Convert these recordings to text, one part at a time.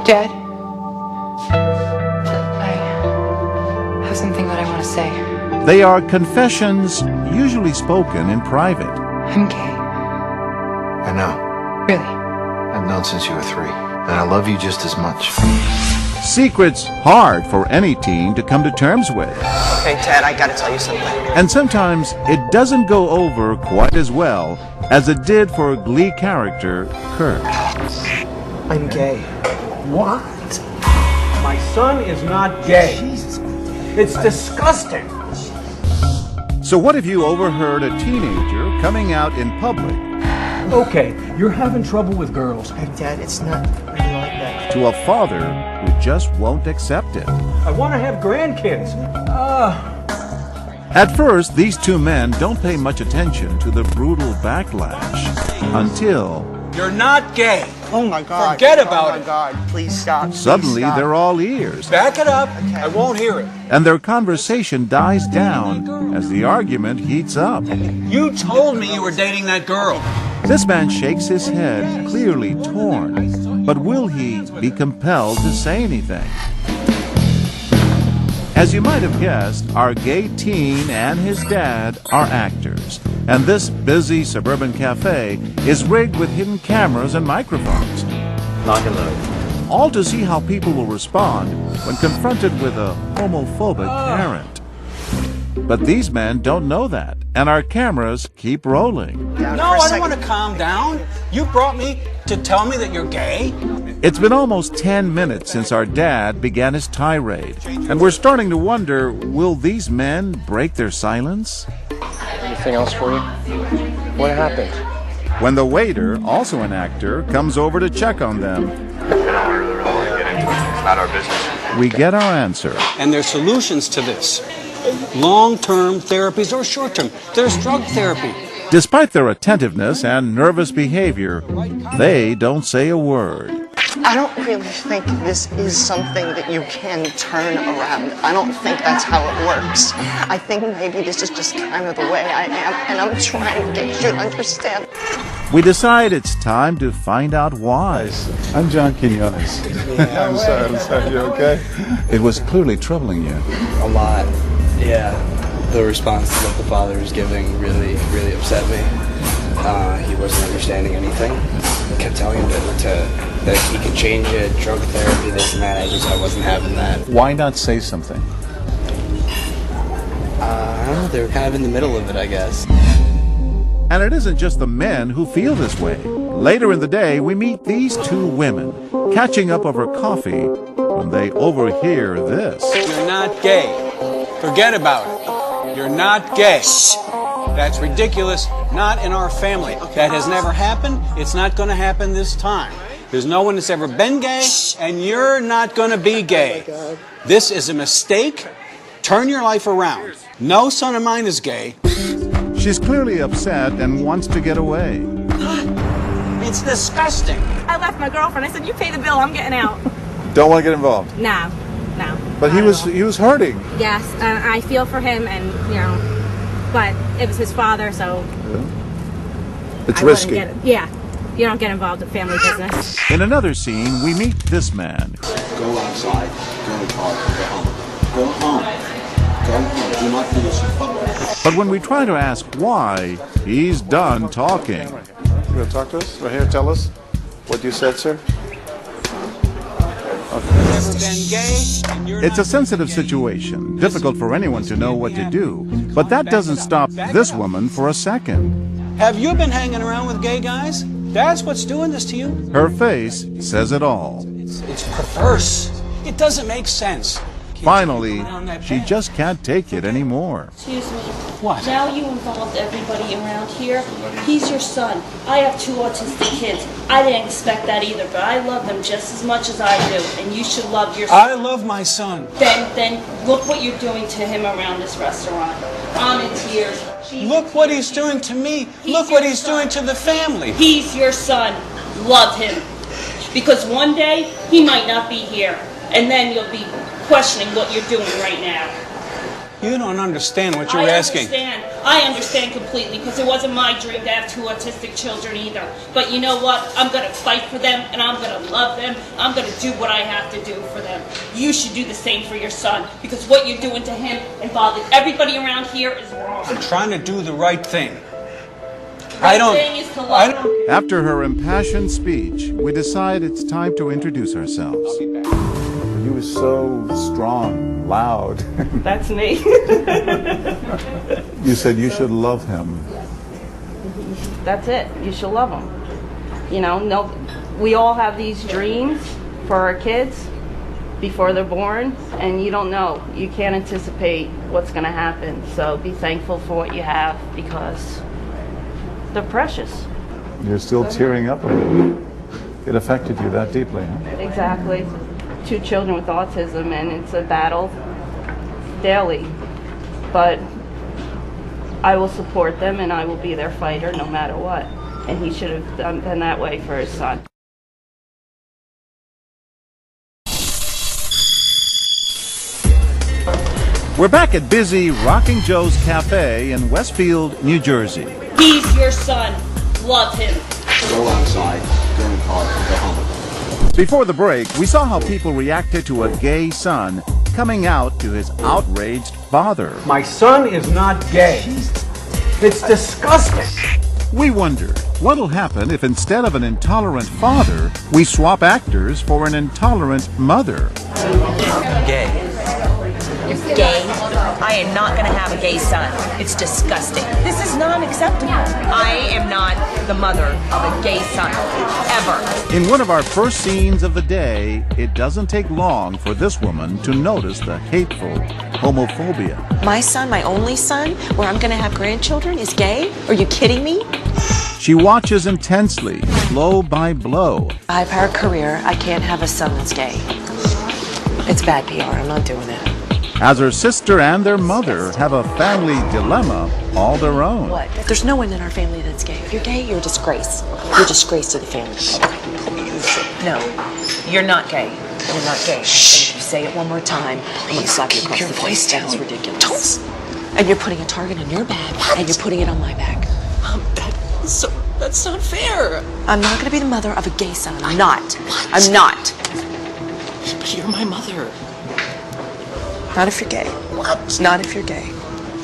Dad? I have something that I want to say. They are confessions usually spoken in private. I'm gay. I know. Really? I've known since you were 3. And I love you just as much. Secrets hard for any teen to come to terms with. Okay, Ted, I gotta tell you something. And sometimes it doesn't go over quite as well as it did for Glee character Kirk. I'm gay. What? My son is not gay. It's disgusting. So what if you overheard a teenager coming out in public Okay, you're having trouble with girls. Hey, Dad, it's not really like that. to a father who just won't accept it? I want to have grandkids. At first, these two men don't pay much attention to the brutal backlash until You're not gay. Oh my God. Forget about Oh it. my God. Please stop. Please suddenly stop. they're all ears. Back it up. I won't hear it. And their conversation dies down as the argument heats up. You told me you were dating that girl. This man shakes his head, clearly torn. But will he be compelled to say anything? As you might have guessed, our gay teen and his dad are actors. And this busy suburban cafe is rigged with hidden cameras and microphones. Lock and load. All to see how people will respond when confronted with a homophobic parent. But these men don't know that, and our cameras keep rolling. Down No, for a I don't second. want to calm down. You brought me to tell me that you're gay? It's been almost 10 minutes since our dad began his tirade, and we're starting to wonder, will these men break their silence? Anything else for you? What happened? When the waiter, also an actor, comes over to check on them, It's not our business. we get our answer. And there's solutions to this. Long-term therapies or short-term. There's drug therapy. Despite their attentiveness and nervous behavior, they don't say a word. I don't really think this is something that you can turn around. I don't think that's how it works. I think maybe this is just kind of the way I am, and I'm trying to get you to understand. We decide it's time to find out why. I'm John Quinones. I'm sorry, you okay? It was clearly troubling you. A lot. Yeah. The response that the father was giving really upset me. He wasn't understanding anything. I kept telling him that he could change it, drug therapy, this and that. I wasn't having that. Why not say something? I don't know. They were kind of in the middle of it, I guess. And it isn't just the men who feel this way. Later in the day, we meet these two women, catching up over coffee, when they overhear this. You're not gay. Forget about it. You're not gay. That's ridiculous. Not in our family. That has never happened. It's not going to happen this time. There's no one that's ever been gay, and you're not going to be gay. This is a mistake. Turn your life around. No son of mine is gay. She's clearly upset and wants to get away. It's disgusting. I left my girlfriend. I said, "You pay the bill. I'm getting out." Don't want to get involved. No. But he was hurting. Yes, I feel for him, and but it was his father, so It's I wouldn't risky. you don't get involved in family business. In another scene, we meet this man. Go outside, go to the park, and go home. Go home. Go home. Do not do this in public. But when we try to ask why, he's done talking. You want to talk to us? Right here, tell us what you said, sir. Never been gay, and you're It's not a sensitive gonna be gay. situation, difficult for anyone to know what to do. But that doesn't stop this woman for a second. Have you been hanging around with gay guys? That's what's doing this to you. Her face says it all. It's perverse. It doesn't make sense. Finally, she just can't take it anymore. Excuse me. What? Now you involved everybody around here. He's your son. I have 2 autistic kids. I didn't expect that either, but I love them just as much as I do, and you should love your son. I love my son. Then look what you're doing to him around this restaurant. I'm in tears. Look what he's doing to me. Look what he's doing to the family. He's your son. Love him. Because one day, he might not be here, and then you'll be questioning what you're doing right now. You don't understand what you're asking. I understand completely, because it wasn't my dream to have 2 autistic children either. But you know what? I'm going to fight for them, and I'm going to love them. I'm going to do what I have to do for them. You should do the same for your son, because what you're doing to him and bothering everybody around here is wrong. I'm trying to do the right thing. After her impassioned speech, we decide it's time to introduce ourselves. You were so strong, loud. That's me. You said you should love him. That's it. You should love him. You know, no, we all have these dreams for our kids before they're born, and you don't know. You can't anticipate what's going to happen. So be thankful for what you have, because they're precious. You're still tearing up a bit. It affected you that deeply, huh? Exactly. 2 children with autism, and it's a battle daily. But I will support them, and I will be their fighter no matter what. And he should have done that way for his son. We're back at busy Rocking Joe's Cafe in Westfield, New Jersey. He's your son. Love him. Go outside, go in the car, and go home. Before the break, we saw how people reacted to a gay son coming out to his outraged father. My son is not gay. It's disgusting. We wondered what'll happen if instead of an intolerant father, we swap actors for an intolerant mother. Gay. Gay? I am not going to have a gay son. It's disgusting. This is not acceptable. I am not the mother of a gay son, ever. In one of our first scenes of the day, it doesn't take long for this woman to notice the hateful homophobia. My son, my only son, where I'm going to have grandchildren, is gay? Are you kidding me? She watches intensely, blow by blow. I have our career. I can't have a son that's gay. It's bad PR. I'm not doing it. As her sister and their mother have a family dilemma all their own. What? There's no one in our family that's gay. If you're gay, you're a disgrace. You're a disgrace to the family. No, you're not gay. You're not gay. Shh. If you say it one more time, I'm going to slap you across the face. That's ridiculous. And you're putting a target on your back, and you're putting it on my back. That's not fair. I'm not going to be the mother of a gay son. I'm not. What? I'm not. But you're my mother. Not if you're gay. What? Not if you're gay.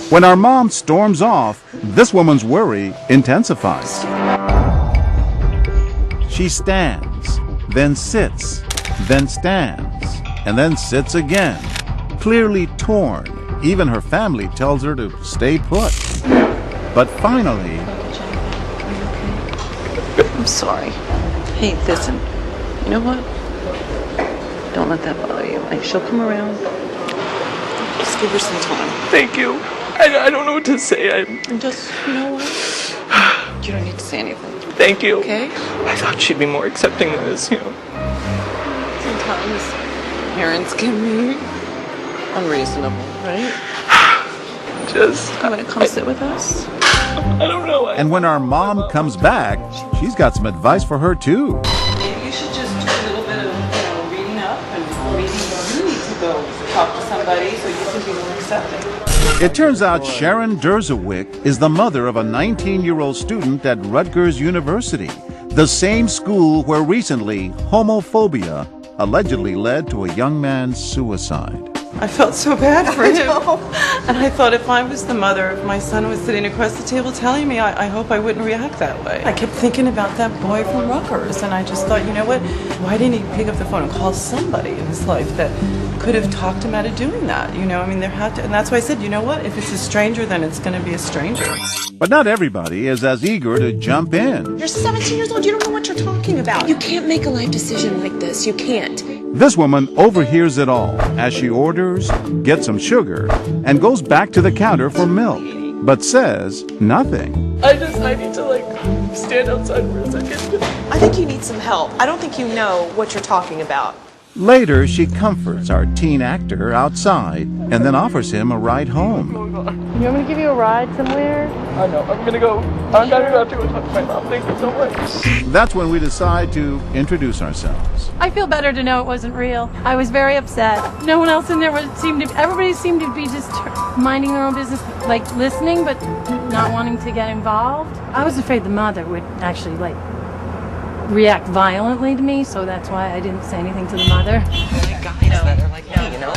When our mom storms off, this woman's worry intensifies. She stands, then sits, then stands, and then sits again. Clearly torn, even her family tells her to stay put. But finally... I'm sorry. Hey, listen. You know what? Don't let that bother you. She'll come around. Just give her some time. Thank you. I don't know what to say. And just, you know what? You don't need to say anything. Thank you. Okay? I thought she'd be more accepting of this, you know. Sometimes parents can be unreasonable, right? Just... You want to come sit with us? I don't know. And when our mom comes back, she's got some advice for her, too. Maybe you should just do a little bit of, reading up and maybe you need to go talk to somebody so you can be more accepting. It turns out Sharon Derzewick is the mother of a 19-year-old student at Rutgers University, the same school where recently homophobia allegedly led to a young man's suicide. I felt so bad for him. And I thought if I was the mother, if my son was sitting across the table telling me, I hope I wouldn't react that way. I kept thinking about that boy from Rutgers, and I just thought, you know what, why didn't he pick up the phone and call somebody in his life that could have talked him out of doing that? You know, I mean, there had to, and that's why I said, you know what, if it's a stranger, then it's going to be a stranger. But not everybody is as eager to jump in. You're 17 years old. You don't know what you're talking about. You can't make a life decision like this. You can't. This woman overhears it all as she orders, gets some sugar, and goes back to the counter for milk, but says nothing. I need to, stand outside for a second. I think you need some help. I don't think you know what you're talking about. Later, she comforts our teen actor outside and then offers him a ride home. You want me to give you a ride somewhere? I know. I'm gonna go. I'm gonna go to talk to my mom. Thank you so much. That's when we decide to introduce ourselves. I feel better to know it wasn't real. I was very upset. No one else in there everybody seemed to be just minding their own business, like listening, but not wanting to get involved. I was afraid the mother would actually react violently to me, so that's why I didn't say anything to the mother. Guys that are like me, you know?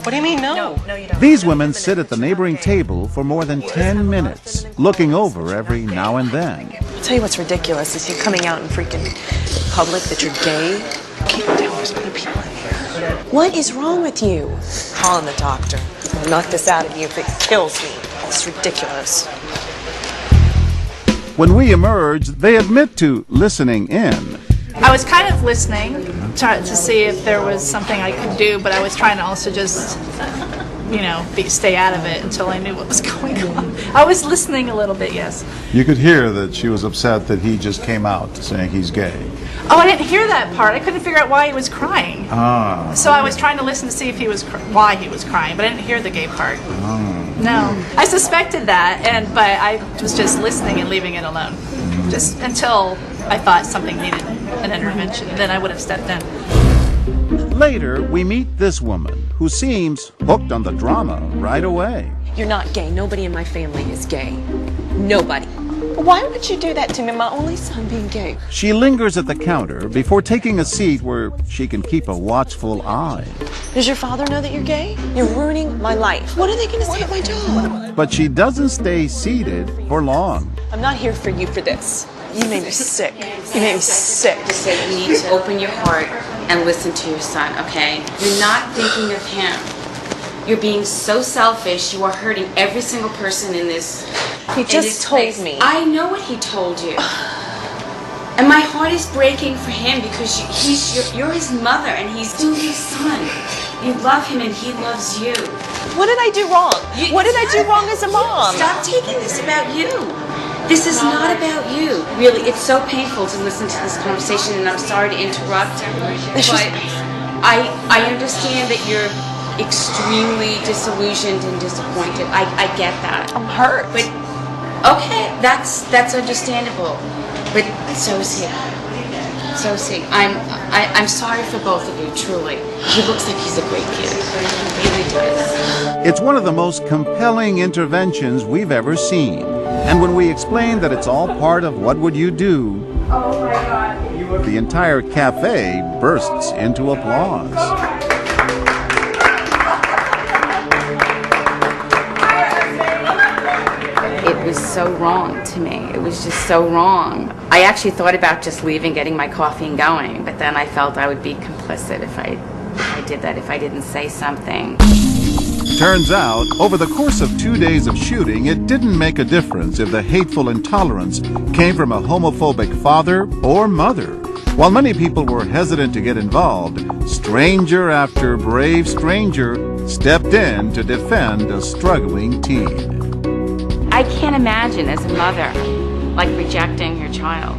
What do you mean, no? No, you don't. These women sit at the neighboring table for more than 10 minutes, looking over every now and then. I'll tell you what's ridiculous is you coming out in freaking public that you're gay. Keep it down, there's other people in here. What is wrong with you? Calling the doctor. I'll knock this out of you if it kills me. It's ridiculous. When we emerge, they admit to listening in. I was kind of listening to see if there was something I could do, but I was trying to also just, stay out of it until I knew what was going on. I was listening a little bit, yes. You could hear that she was upset that he just came out saying he's gay. Oh, I didn't hear that part. I couldn't figure out why he was crying. Ah. So I was trying to listen to see if why he was crying, but I didn't hear the gay part. No, I suspected that, but I was just listening and leaving it alone, just until I thought something needed an intervention. Then I would have stepped in. Later, we meet this woman who seems hooked on the drama right away. You're not gay. Nobody in my family is gay. Nobody. Why would you do that to me, my only son being gay? She lingers at the counter before taking a seat where she can keep a watchful eye. Does your father know that you're gay? You're ruining my life. What are they going to say at my job? But she doesn't stay seated for long. I'm not here for you for this. You made me sick. You made me sick. Just say you need to open your heart and listen to your son, okay? You're not thinking of him. You're being so selfish. You are hurting every single person in this. He just told me. I know what he told you. And my heart is breaking for him because you're his mother and he's still your son. You love him and he loves you. What did I do wrong? What did I do wrong as a mom? Stop taking this about you. This is not about you. Really, it's so painful to listen to this conversation, and I'm sorry to interrupt, but I understand that you're extremely disillusioned and disappointed. I get that. I'm hurt. But okay, that's understandable. But so is he. So is he. I'm sorry for both of you, truly. He looks like he's a great kid. He really does. It's one of the most compelling interventions we've ever seen. And when we explain that it's all part of What Would You Do, Oh my God. the entire cafe bursts into applause. It was so wrong to me. It was just so wrong. I actually thought about just leaving, getting my coffee and going, but then I felt I would be complicit if I did that, if I didn't say something. Turns out, over the course of 2 days of shooting, it didn't make a difference if the hateful intolerance came from a homophobic father or mother. While many people were hesitant to get involved, stranger after brave stranger stepped in to defend a struggling teen. I can't imagine as a mother, rejecting your child.